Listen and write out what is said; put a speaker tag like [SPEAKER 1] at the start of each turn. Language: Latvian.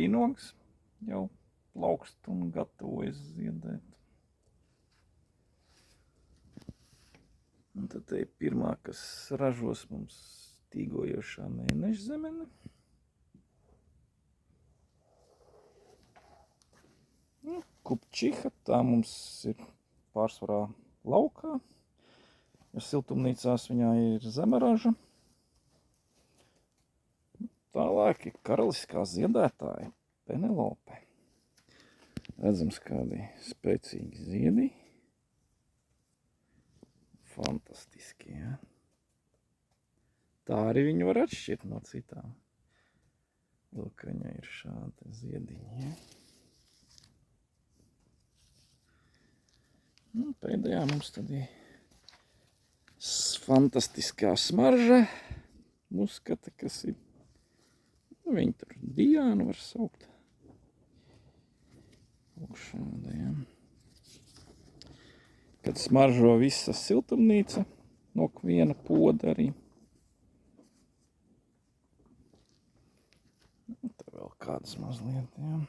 [SPEAKER 1] vīnogas jau plaukst un gatavojas ziedēt. Un tad te ir pirmā, kas ražos mums tīgojošā mēneša zemene. Kupčiha, tā mums ir pārsvarā laukā, jo siltumnīcās viņā ir zema raža. Tālāk ir karaliskā ziedētāja Penelope. Redzams, kādi spēcīgi ziedi. Fantastiski, ja? Tā arī viņu var atšķirt no citām. Lūk, viņai ir šādi ziediņi, ja? Un pēdējā mums tad ir fantastiskā smarža. Muskata, kas ir, viņi tur Diānu var saukt. Lūk šādi, ja? Kad smaržo visa siltumnīca, no viena poda arī. Tā vēl kādas mazliet, ja.